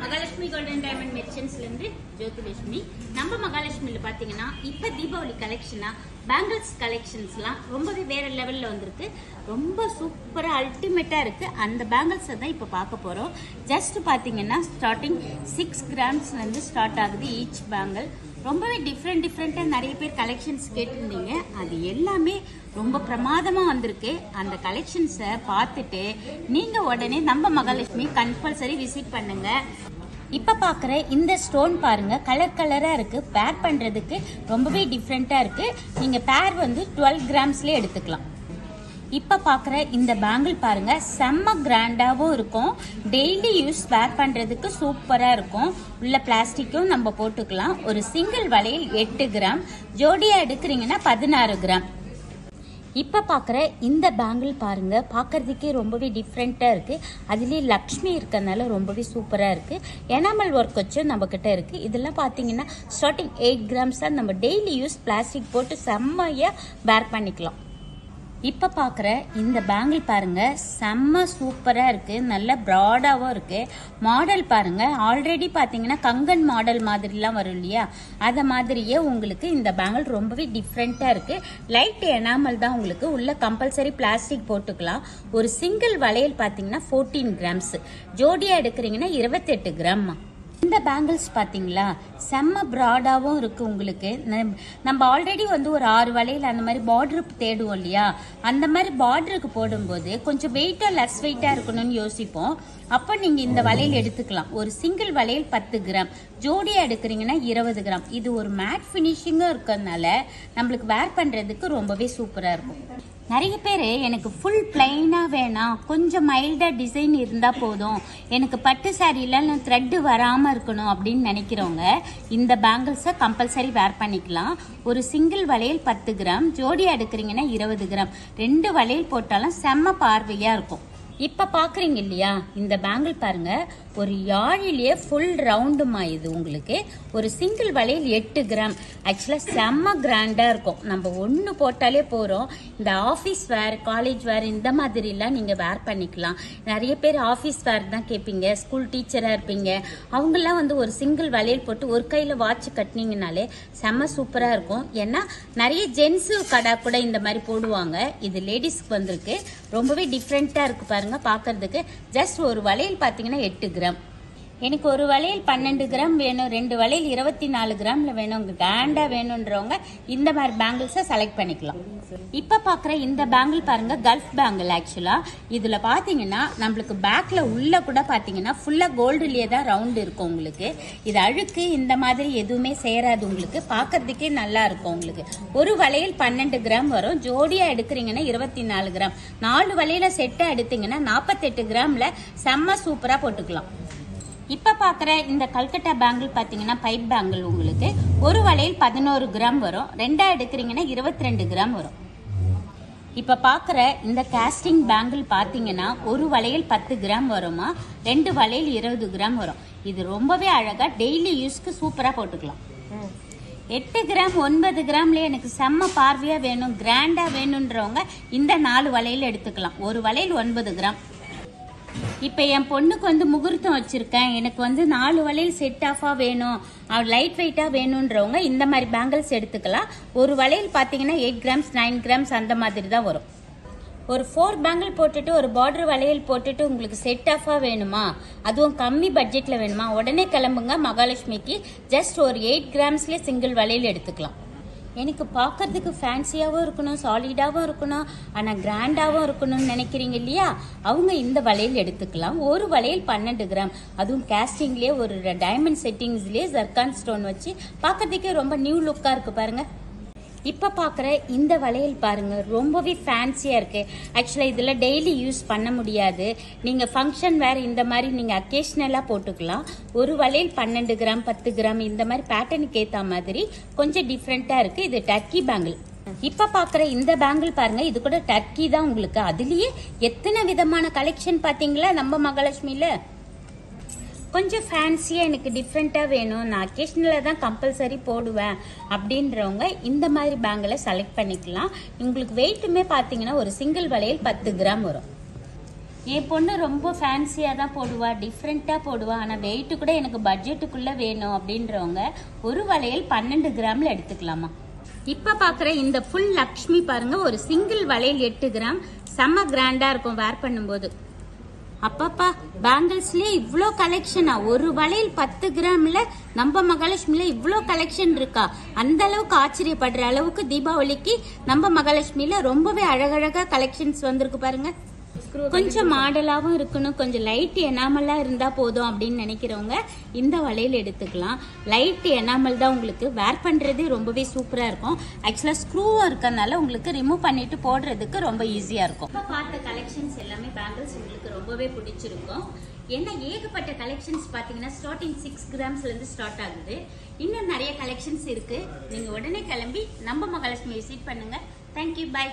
Mahalakshmi golden diamond மெர்ச்சன்ட்ஸ்ல இருந்து ஜோதிலட்சுமி. நம்ம மகாலட்சுமியில பாத்தீங்கன்னா இப்ப தீபாவளி கலெக்ஷனா பேங்கிள்ஸ் கலெக்ஷன்ஸ்லாம் ரொம்பவே வேற லெவல்ல வந்திருக்கு. ரொம்ப சூப்பரா அல்டிமேட்டா இருக்கு. அந்த பேங்கிள்ஸ் தான் இப்ப பார்க்க போறோம். ஜஸ்ட் பாத்தீங்கன்னா ஸ்டார்டிங் 6 கிராம்ஸ்ல இருந்து ஸ்டார்ட் ஆகுது ஈச் பேங்கிள். ரொம்பவே டிஃப்ரெண்டா நிறைய பேர் கலெக்ஷன்ஸ் கேட்டிருந்தீங்க. அது எல்லாமே ரொம்ப பிரமாதமா வந்திருக்கு. அந்த கலெக்ஷன்ஸை பார்த்துட்டு நீங்க உடனே நம்ம மகாலட்சுமி கம்பல்சரி விசிட் பண்ணுங்க. இப்ப பாக்குற இந்த ஸ்டோன் பாருங்க, கலர் கலரா இருக்கு. பேர் பண்றதுக்கு ரொம்பவே டிஃப்ரெண்டா இருக்கு. நீங்க பேர் வந்து 12 கிராம்ஸ்லயே எடுத்துக்கலாம். இப்ப பாக்குற இந்த பேங்கிள் பாருங்க, செம்ம கிராண்டாவும் இருக்கும். டெய்லி யூஸ் வேர் பண்றதுக்கு சூப்பரா இருக்கும். உள்ள பிளாஸ்டிக்கும் நம்ம போட்டுக்கலாம். ஒரு சிங்கிள் வளையல் 8 கிராம், ஜோடியா எடுக்கிறீங்கன்னா 16 கிராம். இப்ப பாக்குற இந்த பேங்கிள் பாருங்க, பாக்குறதுக்கே ரொம்பவே டிஃப்ரெண்டா இருக்கு. அதுலயே லக்ஷ்மி இருக்கறனால ரொம்பவே சூப்பரா இருக்கு. எனாமல் ஒர்க் வச்சு நம்ம கிட்ட இருக்கு. இதெல்லாம் பாத்தீங்கன்னா ஸ்டார்டிங் 8 கிராம்ஸ் தான். நம்ம டெய்லி யூஸ் பிளாஸ்டிக் போட்டு செம்மையா வேர் பண்ணிக்கலாம். இப்ப பாக்குற இந்த பேங்கிள் பாருங்க, செம்ம சூப்பரா இருக்கு. நல்ல பிராடாவும் இருக்கு. மாடல் பாருங்க, ஆல்ரெடி பாத்தீங்கன்னா கங்கன் மாடல் மாதிரி எல்லாம் வரும் இல்லையா, அத மாதிரியே உங்களுக்கு இந்த பேங்கிள் ரொம்பவே டிஃப்ரெண்டா இருக்கு. லைட் எனாமல் தான் உங்களுக்கு. உள்ள கம்பல்சரி பிளாஸ்டிக் போட்டுக்கலாம். ஒரு சிங்கிள் வளையல் பாத்தீங்கன்னா 14 கிராம்ஸ், ஜோடியா எடுக்கிறீங்கன்னா 28 கிராம். இந்த பேங்கிள்ஸ் பாத்தீங்களா, செம்ம பிராடாவும் இருக்கு உங்களுக்கு. நம்ம ஆல்ரெடி வந்து ஒரு 6 வளையல் அந்த மாதிரி பார்டருக்கு தேடுவோம் இல்லையா, அந்த மாதிரி பார்டருக்கு போடும்போது கொஞ்சம் வெயிட்டா லெஸ் வெயிட்டா இருக்கணும்னு யோசிப்போம். அப்ப நீங்க இந்த வளையல் எடுத்துக்கலாம். ஒரு சிங்கிள் வளையல் 10 கிராம், ஜோடியா எடுக்கிறீங்கன்னா 20 கிராம். இது ஒரு மேட் பினிஷிங்கா இருக்கிறதுனால நம்மளுக்கு வேர் பண்றதுக்கு ரொம்பவே சூப்பரா இருக்கும். நிறைய பேர் எனக்கு ஃபுல் பிளைனா வேணாம், கொஞ்சம் மைல்டா டிசைன் இருந்தா போதும், எனக்கு பட்டு சாரியில த்ரெட் வராம இருக்கணும் அப்படின்னு நினைக்கிறவங்க இந்த பேங்கிள்ஸை கம்பல்சரி வேர் பண்ணிக்கலாம். ஒரு சிங்கிள் வளையல் 10 கிராம், ஜோடியா எடுக்கிறீங்கன்னா 20 கிராம். 2 வளையல் போட்டாலும் செம்ம பார்வையா இருக்கும். இப்ப பாக்குறீங்க இல்லையா, இந்த பேங்கிள் பாருங்க, ஒரு யாழிலேயே ஃபுல் ரவுண்டுமா. இது உங்களுக்கு ஒரு சிங்கிள் வளையல் 8 கிராம். ஆக்சுவலா செம்ம கிராண்டா இருக்கும். நம்ம ஒண்ணு போட்டாலே போறோம். இந்த ஆபீஸ் வேர், காலேஜ் வேர் இந்த மாதிரி எல்லாம் நீங்க வேர் பண்ணிக்கலாம். நிறைய பேர் ஆபீஸ் வேர் தான் கேட்பீங்க. ஸ்கூல் டீச்சரா இருப்பீங்க, அவங்க எல்லாம் வந்து ஒரு சிங்கிள் வளையல் போட்டு ஒரு கையில வாட்ச் கட்டினீங்கனாலே செம்ம சூப்பரா இருக்கும். ஏன்னா நிறைய ஜென்ஸ் கடை கூட இந்த மாதிரி போடுவாங்க. இது லேடிஸ்க்கு வந்திருக்கு. ரொம்பவே டிஃப்ரெண்டா இருக்கு பாருங்க பாக்குறதுக்கு. ஜஸ்ட் ஒரு வளையல் பாத்தீங்கன்னா 8 கிராம். எனக்கு ஒரு வளையல் 12 கிராம் வேணும், 2 வளையல் 24 கிராம்ல வேணும், கிராண்டா வேணும்ன்றவங்க இந்த மாதிரி பேங்கிள்ஸை செலக்ட் பண்ணிக்கலாம். இப்ப பாக்குற இந்த பேங்கிள் பாருங்க, கல்ஃப் பேங்கிள். ஆக்சுவலா இதுல பாத்தீங்கன்னா நம்மளுக்கு பேக்ல உள்ள கூட பாத்தீங்கன்னா ஃபுல்லா கோல்டுலயே தான் ரவுண்ட் இருக்கும் உங்களுக்கு. இது அழுக்கு இந்த மாதிரி எதுவுமே சேராது. உங்களுக்கு பாக்குறதுக்கே நல்லா இருக்கும். உங்களுக்கு ஒரு வளையல் 12 கிராம் வரும், ஜோடியா எடுக்கிறீங்கன்னா 24 கிராம். 4 வளையல செட்டா எடுத்தீங்கன்னா 48 கிராம்ல செம்ம சூப்பரா போட்டுக்கலாம். இப்ப பாக்குற இந்த கல்கட்டா பேங்கிள் பாத்தீங்கன்னா பைப் பேங்கிள். உங்களுக்கு ஒரு வளையல் 11 கிராம் வரும், 2 எடுக்கிறீங்கன்னா 22 கிராம் வரும். இப்ப பாக்குற இந்த காஸ்டிங் பேங்கிள் பாத்தீங்கன்னா ஒரு வளையல் 10 கிராம் வருமா, 2 வளையல் 20 கிராம் வரும். இது ரொம்பவே அழகா டெய்லி யூஸ்க்கு சூப்பரா போட்டுக்கலாம். 8 கிராம் 9 கிராம்ல எனக்கு செம்ம பார்வையா வேணும், கிராண்டா வேணும்ன்றவங்க இந்த 4 வளையல் எடுத்துக்கலாம். ஒரு வளையல் 9 கிராம். இப்ப என் பொண்ணுக்கு வந்து முகூர்த்தம் வச்சிருக்கேன், எனக்கு வந்து 4 வளையல் செட் ஆஃபா வேணும், லைட் வெயிட்டா வேணும்ன்றவங்க இந்த மாதிரி பேங்கிள்ஸ் எடுத்துக்கலாம். ஒரு வளையல் பாத்தீங்கன்னா 8 கிராம்ஸ் 9 கிராம்ஸ் அந்த மாதிரி தான் வரும். ஒரு 4 பேங்கிள் போட்டுட்டு ஒரு பார்டர் வளையல் போட்டுட்டு உங்களுக்கு செட் ஆஃபா வேணுமா, அதுவும் கம்மி பட்ஜெட்ல வேணுமா, உடனே கிளம்புங்க மகாலட்சுமிக்கு. ஜஸ்ட் ஒரு 8 கிராம்ஸ்ல சிங்கிள் வளையல் எடுத்துக்கலாம். எனக்கு பார்க்கறதுக்கு ஃபேன்சியாகவும் இருக்கணும், சாலிடாகவும் இருக்கணும், ஆனால் கிராண்டாகவும் இருக்கணும்னு நினைக்கிறீங்க இல்லையா, அவங்க இந்த வளையல் எடுத்துக்கலாம். ஒரு வளையல் 12 கிராம், அதுவும் கேஸ்டிங்லேயே ஒரு டைமண்ட் செட்டிங்ஸ்லேயே ஜர்கான் ஸ்டோன் வச்சு பார்க்கறதுக்கே ரொம்ப நியூ லுக்காக இருக்கு பாருங்க. இப்ப பாக்குற இந்த வளையல் பாருங்க, ரொம்பவே ஃபேன்சியா இருக்கு. ஆக்சுவலா இதுல டெய்லி யூஸ் பண்ண முடியாது. நீங்க ஃபங்க்ஷன் வேற இந்த மாதிரி நீங்க அக்கேஷனலா போட்டுக்கலாம். ஒரு வளையல் 12 கிராம் 10 கிராம் இந்த மாதிரி பேட்டர்னுக்கு ஏத்த மாதிரி கொஞ்சம் டிஃப்ரெண்டா இருக்கு. இது டர்க்கி பேங்கிள். இப்ப பாக்குற இந்த பேங்கிள் பாருங்க, இது கூட டர்க்கி தான் உங்களுக்கு. அதுலயே எத்தனை விதமான கலெக்ஷன் பாத்தீங்களா நம்ம மகாலட்சுமியில. கொஞ்சம் ஃபேன்சியா எனக்கு டிஃப்ரெண்டா வேணும், நான் அக்கேஷனலா தான் கம்பல்சரி போடுவேன் அப்படின்றவங்க இந்த மாதிரி பேங்கிளை செலக்ட் பண்ணிக்கலாம். உங்களுக்கு வெயிட்டுமே பாத்தீங்கன்னா ஒரு சிங்கிள் வளையல் 10 கிராம் வரும். என் பொண்ணு ரொம்ப ஃபேன்சியாக தான் போடுவா, டிஃப்ரெண்ட்டாக போடுவா, ஆனால் வெயிட்டு கூட எனக்கு பட்ஜெட்டுக்குள்ளே வேணும் அப்படின்றவங்க ஒரு வளையல் 12 கிராமில் எடுத்துக்கலாமா. இப்போ பார்க்குற இந்த ஃபுல் லக்ஷ்மி பாருங்க, ஒரு சிங்கிள் வளையல் 8 கிராம், செம்ம கிராண்டாக இருக்கும் வேர் பண்ணும்போது. அப்பப்பா, பேங்கிள்ஸ்லயே இவ்வளோ கலெக்ஷனா? ஒரு வளையல் 10 கிராம்ல நம்ம மகாலட்சுமியில இவ்வளோ கலெக்ஷன் இருக்கா? அந்த அளவுக்கு ஆச்சரியப்படுற அளவுக்கு தீபாவளிக்கு நம்ம மகாலட்சுமியில ரொம்பவே அழகழகா கலெக்ஷன்ஸ் வந்திருக்கு பாருங்க. கொஞ்சம் மாடலாவும் இருக்கணும், கொஞ்சம் லைட் எனாமலா இருந்தா போதும் அப்படின்னு நினைக்கிறவங்க இந்த வளையல் எடுத்துக்கலாம். லைட் எனாமல் தான் உங்களுக்கு வேர் பண்றது ரொம்பவே சூப்பரா இருக்கும். ஆக்சுவலா ஸ்க்ரூவா இருக்கறனால உங்களுக்கு ரிமூவ் பண்ணிட்டு போடுறதுக்கு ரொம்ப ஈஸியா இருக்கும். இப்ப பார்த்த கலெக்ஷன்ஸ் எல்லாமே பேங்கிள்ஸ் உங்களுக்கு ரொம்பவே பிடிச்சிருக்கும். ஏன்னா ஏகப்பட்ட கலெக்ஷன்ஸ் பாத்தீங்கன்னா ஸ்டார்டிங் 6 கிராம்ஸ்ல இருந்து ஸ்டார்ட் ஆகுது. இன்னும் நிறைய கலெக்ஷன்ஸ் இருக்கு. நீங்க உடனே கிளம்பி நம்ம மகாலட்சுமி விசிட் பண்ணுங்க. Thank you, by.